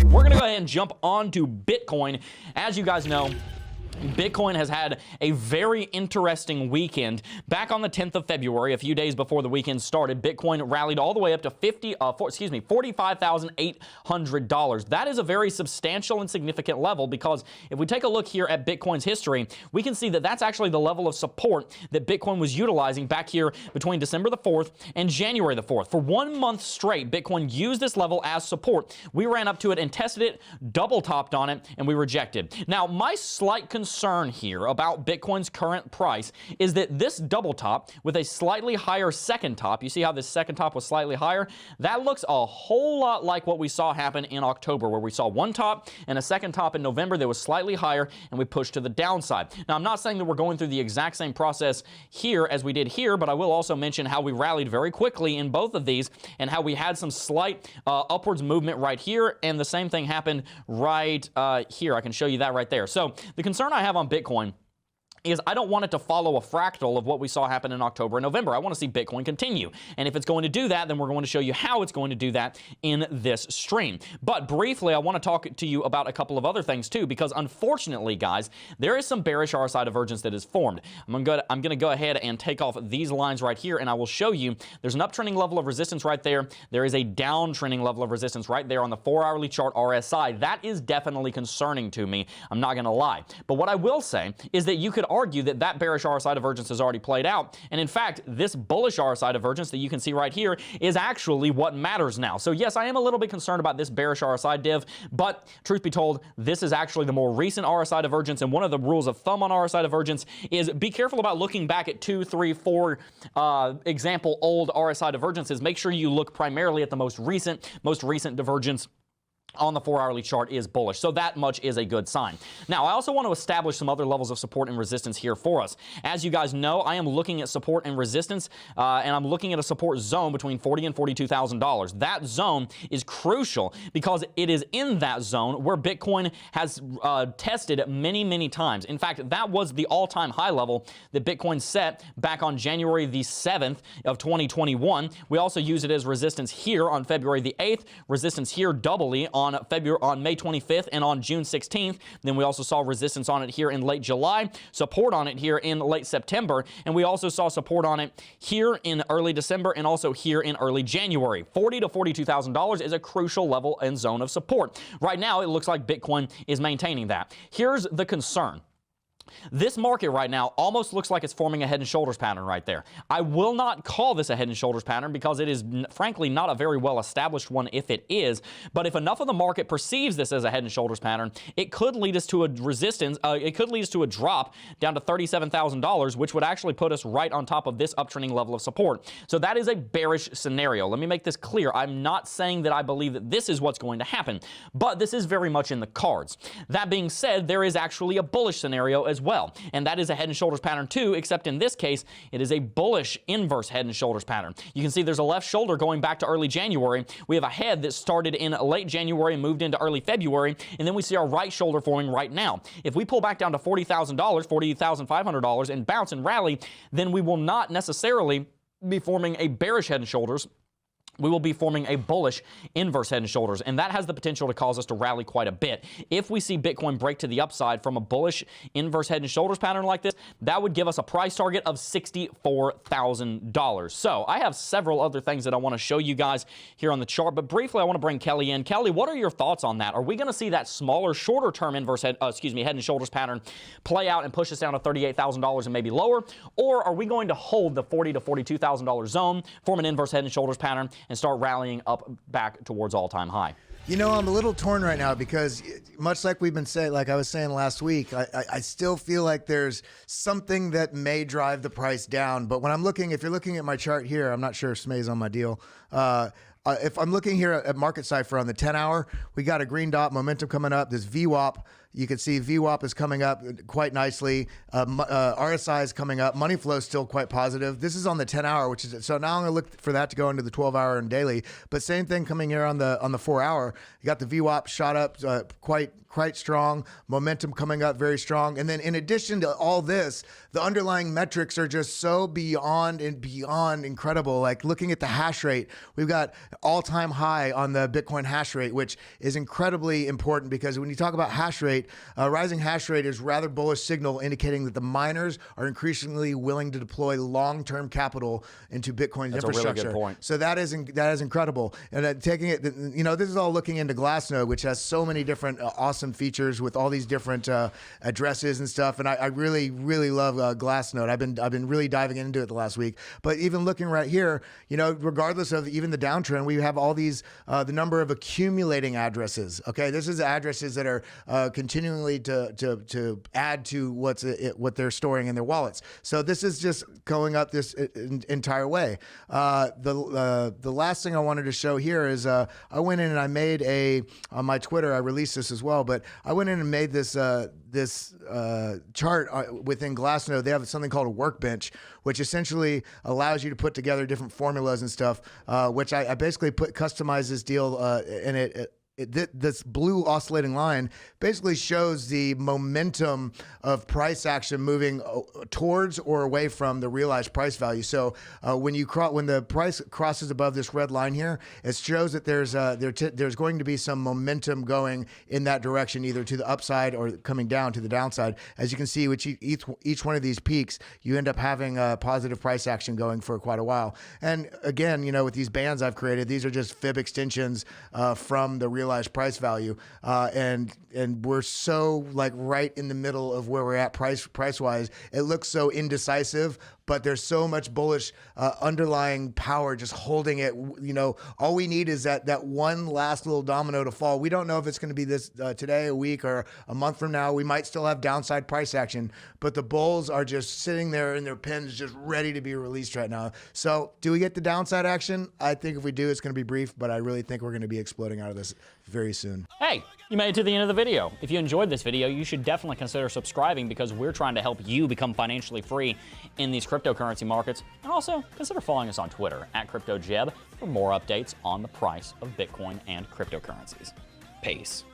We're going to go ahead and jump on to Bitcoin. As you guys know, Bitcoin has had a very interesting weekend. Back on the 10th of February, a few days before the weekend started, Bitcoin rallied all the way up to $45,800. That is a very substantial and significant level, because if we take a look here at Bitcoin's history, we can see that that's actually the level of support that Bitcoin was utilizing back here between December the 4th and January the 4th. For 1 month straight, Bitcoin used this level as support. We ran up to it and tested it, double topped on it, and we rejected. Now, my slight concern here about Bitcoin's current price is that this double top with a slightly higher second top, you see how this second top was slightly higher? That looks a whole lot like what we saw happen in October, where we saw one top and a second top in November that was slightly higher, and we pushed to the downside. Now, I'm not saying that we're going through the exact same process here as we did here, but I will also mention how we rallied very quickly in both of these, and how we had some slight upwards movement right here, and the same thing happened right here. I can show you that right there. So the concern I have on Bitcoin is I don't want it to follow a fractal of what we saw happen in October and November. I want to see Bitcoin continue. And if it's going to do that, then we're going to show you how it's going to do that in this stream. But briefly, I want to talk to you about a couple of other things too, because unfortunately, guys, there is some bearish RSI divergence that is formed. I'm going to go ahead and take off these lines right here, and I will show you there's an uptrending level of resistance right there. There is a downtrending level of resistance right there on the 4-hourly chart RSI. That is definitely concerning to me. I'm not going to lie. But what I will say is that you could argue that that bearish RSI divergence has already played out. And in fact, this bullish RSI divergence that you can see right here is actually what matters now. So yes, I am a little bit concerned about this bearish RSI div, but truth be told, this is actually the more recent RSI divergence. And one of the rules of thumb on RSI divergence is be careful about looking back at 2, 3, 4 example old RSI divergences. Make sure you look primarily at the most recent divergence on the 4-hourly chart is bullish. So that much is a good sign. Now, I also want to establish some other levels of support and resistance here for us. As you guys know, I am looking at support and resistance, and I'm looking at a support zone between $40,000 and $42,000. That zone is crucial because it is in that zone where Bitcoin has tested many, many times. In fact, that was the all-time high level that Bitcoin set back on January the 7th of 2021. We also use it as resistance here on February the 8th, resistance here doubly on May 25th and on June 16th. Then we also saw resistance on it here in late July, support on it here in late September, and we also saw support on it here in early December and also here in early January. $40,000 to $42,000 is a crucial level and zone of support. Right now, it looks like Bitcoin is maintaining that. Here's the concern. This market right now almost looks like it's forming a head and shoulders pattern right there. I will not call this a head and shoulders pattern because it is frankly not a very well established one if it is, but if enough of the market perceives this as a head and shoulders pattern, it could lead us to a resistance, it could lead us to a drop down to $37,000, which would actually put us right on top of this uptrending level of support. So that is a bearish scenario. Let me make this clear. I'm not saying that I believe that this is what's going to happen, but this is very much in the cards. That being said, there is actually a bullish scenario as well, and that is a head and shoulders pattern too, except in this case it is a bullish inverse head and shoulders pattern. You can see there's a left shoulder going back to early January. We have a head that started in late January and moved into early February, and then we see our right shoulder forming right now. If we pull back down to $40,000, $40,500 and bounce and rally, then we will not necessarily be forming a bearish head and shoulders. We will be forming a bullish inverse head and shoulders, and that has the potential to cause us to rally quite a bit. If we see Bitcoin break to the upside from a bullish inverse head and shoulders pattern like this, that would give us a price target of $64,000. So I have several other things that I want to show you guys here on the chart, but briefly I want to bring Kelly in. Kelly, what are your thoughts on that? Are we going to see that smaller, shorter term inverse head and shoulders pattern play out and push us down to $38,000 and maybe lower, or are we going to hold the $40,000 to $42,000 zone, form an inverse head and shoulders pattern, and start rallying up back towards all-time high? You know, I'm a little torn right now because much like we've been saying, like I was saying last week, I still feel like there's something that may drive the price down. But when I'm looking, if you're looking at my chart here, I'm not sure if Smay's on my deal. If I'm looking here at Market Cipher on the 10-hour, we got a green dot momentum coming up, this VWAP. You can see VWAP is coming up quite nicely. RSI is coming up. Money flow is still quite positive. This is on the 10-hour, which is so now I'm going to look for that to go into the 12-hour and daily. But same thing coming here on the 4-hour. You got the VWAP shot up quite strong. Momentum coming up very strong. And then in addition to all this, the underlying metrics are just so beyond incredible. Like looking at the hash rate, we've got all-time high on the Bitcoin hash rate, which is incredibly important because when you talk about hash rate, rising hash rate is rather bullish signal indicating that the miners are increasingly willing to deploy long-term capital into Bitcoin's infrastructure. That's a really good point. So that is incredible. And taking it, this is all looking into Glassnode, which has so many different awesome features with all these different addresses and stuff. And I really, really love Glassnode. I've been really diving into it the last week. But even looking right here, regardless of even the downtrend, we have all these the number of accumulating addresses. Okay, this is addresses that are continually to add to what they're storing in their wallets. So this is just going up this entire way. The last thing I wanted to show here is I went in and I made on my Twitter, I released this as well, but I went in and made this chart within Glassnode. They have something called a workbench, which essentially allows you to put together different formulas and stuff, which I basically customize this deal and this blue oscillating line basically shows the momentum of price action moving towards or away from the realized price value. So when the price crosses above this red line here, it shows that there's going to be some momentum going in that direction, either to the upside or coming down to the downside. As you can see, with each one of these peaks, you end up having a positive price action going for quite a while. And again, with these bands I've created, these are just fib extensions from the realized price value, and we're so like right in the middle of where we're at price wise. It looks so indecisive, but there's so much bullish underlying power just holding it. All we need is that one last little domino to fall. We don't know if it's going to be this today, a week, or a month from now. We might still have downside price action, but the bulls are just sitting there in their pens, just ready to be released right now. So do we get the downside action? I think if we do, it's going to be brief, but I really think we're going to be exploding out of this very soon. Hey, you made it to the end of the video. If you enjoyed this video, you should definitely consider subscribing because we're trying to help you become financially free in these cryptocurrency markets. And also consider following us on Twitter @CryptoJeb for more updates on the price of Bitcoin and cryptocurrencies. Peace.